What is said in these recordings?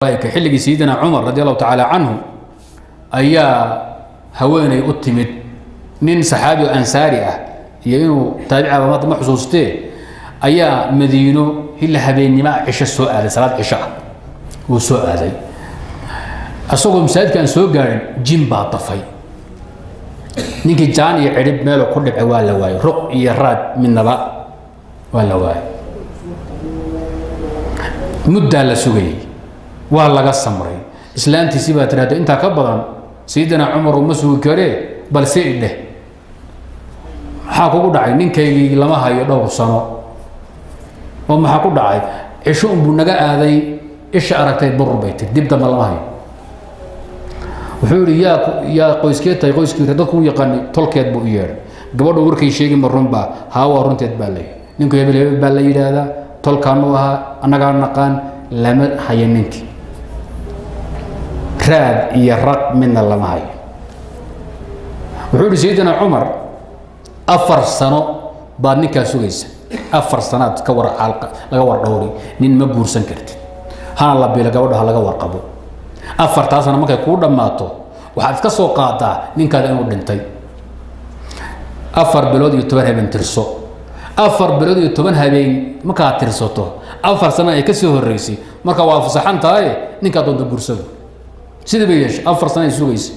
حلقي سيدنا عمر رضي الله تعالى عنه أيا هواني أتمت نين صحابي أنصاري ينو تابع ما حصوصته أيا مدينو هلا هبيني ما عش السؤال صلاة عشاء والسؤال أسوق مساعد كان سوق جيم باطفي نيجي جاني عرب ماله كل عوال لواي رق يراد من نبأ ولا واي مدة لسوقي والله قسمري إسلامتي سيبات راد أنت كبران سيدنا عمر ومسوي كريه بل سيد له حاكو داعي نينكاي لما هاي دور سنه وما حاكو داعي عشون بنغا اداي ايش ارagtay burbaytay dibda ma lahayn wuxuu ya qoyskeetay qoyskii dadku yaqaan tolkeed buu yeeray gabadhu warkay sheegay marunba haa runteed baa lay ninku hebel baa la yiraahdaa tolkaanu aha anaga naqaan lama hayaninki raad iyo raq min lama hayo wuxuu sayyidina Umar afar sano baad ninka sugaysa afar sanaad ka war xalqa laga war dhowri nin ma guursan kartid hana la biila gabadha laga warqabo afar taasana markay ku dhamaato waxaad ka soo qaadaa ninkaada inuu dhintay afar bilood iyo 10 habeen tirso afar bilood iyo 10 habeen marka tirsato afar sano ay ka soo horeysay marka waa fasaxan tahay ninka doonta guursado sida bay yeesh afar sano ay sugaysa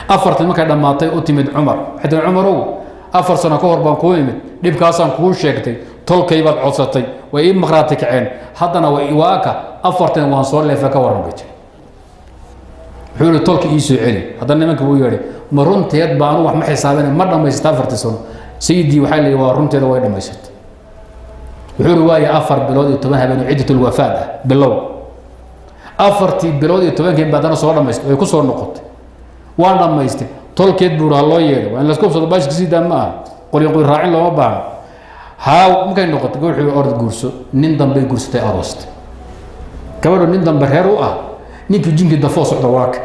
afartan markay dhamaatay u timid Umar xidhan Umarow afar sano ka hor baan ku imid dibkaasaan kuu sheegtay tolkay baad codsatay way ii maqraatay kaceen haddana way iwaaka afartan waan soo leefa ka waran bay xuulu tolka ii soo celi haddana nimanka wuu yeeray ma runteed baan wax ma xisaabin ma dhamaystaa afartan sano sayidii waxa la waa runteeda way dhamaysatay wuxuu waayay afar bilood iyo 10 habeen ciidatul wafaad bilow afartii bilood iyo 10 keen baadana soo dhamaystay way ku soo noqotay waan dhamaystay tolkeed buu loo yeeray waan la isku soo baash kisida ma qori raacin loo baahan haa markay noqoto wuxuu orod guurso nin dambe guursatay aroostay gabadhu nin dambe reer u ah ninka jinki dafo socda waak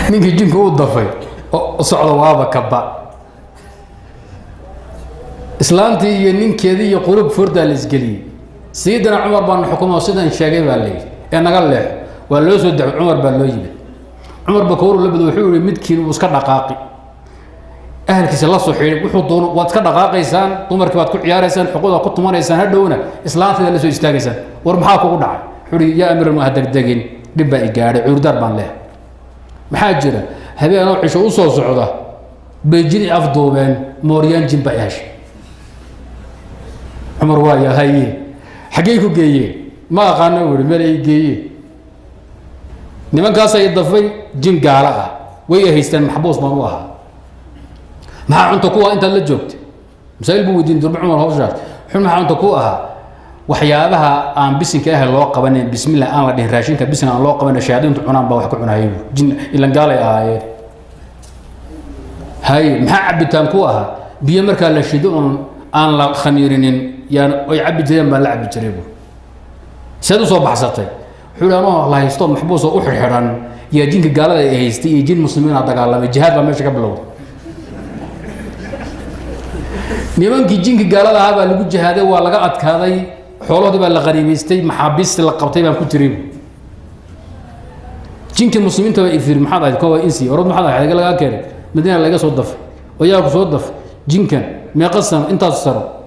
ninka jinki u dafay oo socda waaba kaba islaantii iyo ninkeedii iyo qulub furda la isgaliyay sayyidina Umar baan xukumo sidan sheegay baa leeyahay ee naga leex waa loo soo dacay Umar baa loo yimid Umar bakoor labadu wuxuu yiri midkiin uu iska dhaqaaqi ahalkiisa la soo xiray wuxuu doono waad ka dhaqaaqaysaan dumarkii waad ku ciyaaraysaan xuquuqda ku tumanaysaan hadhowna islaamta la soo istaagaysaan war maxaa kugu dhacay xuri ya amiir ma degdegin dib ay gaaray cuurdar baan leeyahay maxaa jira habeenoo cisho u soo socda beejin afdoobeen mooriyaan jimba yaashay Umar waa yahay xagee ku geeyay ما قانا وري ملي جي نمان كاسا يضفي جين قالا ويا هيستان محبوس ما هوها ما انت كوها انت اللي جبت مسائل بودين درب عمر هوشات حنا ما انت كوها وحيابها ان بسن كاه لو قبن بسم الله ان لا راشينك بسن ان لو قبن شهادين عنان با wax ku cunayeen jin ila gaalay ahaayeen hay maxaa cabitaan ku aha biyo marka la shido aan la khamiirinin yaan ay cabideen ma la cabi jiray سيدو صوب حساتي حولانو الله يستو محبوس او خيران يا جينك غالada ay haystay iyo jin muslimiin ah dagaalamay jihad ba meesha ka bilowday nimankii jinka gaalada ah baa lagu jihaaday waa laga adkaaday xoolahoodii baa la qariimaystay maxaabiis la qabtay baan ku jiray jinka muslimiinta way ifir maxad ay koowa insi orod maxad ay laga keenay madiina laga soo daf oo yaa ku soo daf jinkan meeqasan intaas saro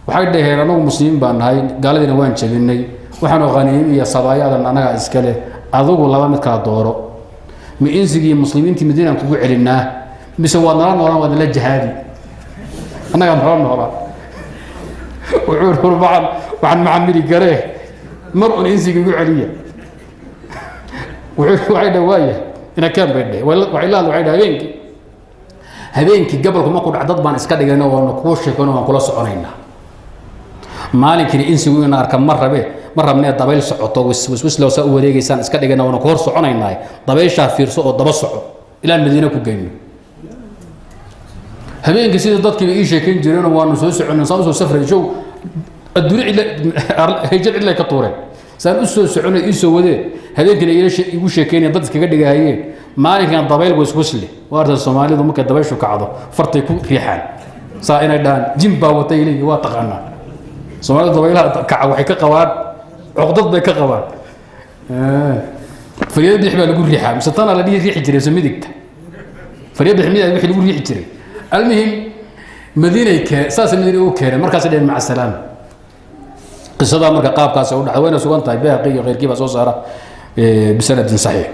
waxay dhaheen anagu muslimiin baan nahay gaaladina waan jabinay waxaan oqaanay iyo sabaayada anaga iskale adigu laba mid kala dooro mi insigii muslimiintii madiina ku celinaa mise waa nala la jihaadi anaga noolaa wuxuu waxaan macamiri garee mar un insigii ugu celiya waxay dhawaaya ina kan beedhay waxay la habeenkii gabalku ma ku dhacdad baan iska dhigayna oo ku sheekano aan kula soconaynaa maalinkii insigu in arka marrabne dabayl socoto waswas loo soo wareegaysan iska dhigana oo ku hor soconaynaa dabaysha fiirso oo daba soco ila Madiina ku geeyno habeenkii sida dadkii ay sheekeen jireen waanu soo soconay soo safray joog adduun ila hijr ila ka tuureen saan u soo soconay isoo wade habeenkii igu sheekeen dad iskaga dhigayeen maalinkan dabayl waswas leh waarta Soomaalidu markay dabayshu kacdo fartay ku riixaan saa inay dhaan jimba watay ilaa waa taqaanaa Soomaalida dabaylaha kaca waxay ka qabaan cuqdad bay ka qabaan فريد بيحب يقول ريحة مسطنا على دي ريحة جري سميدك فريد بيحب يقول ريحة جري المهم مدينة أساس مدينة أوكرا مركز مع السلامة قصة مركز قاب كاس وين سوون طيب باقي غير كيف صار بسند صحيح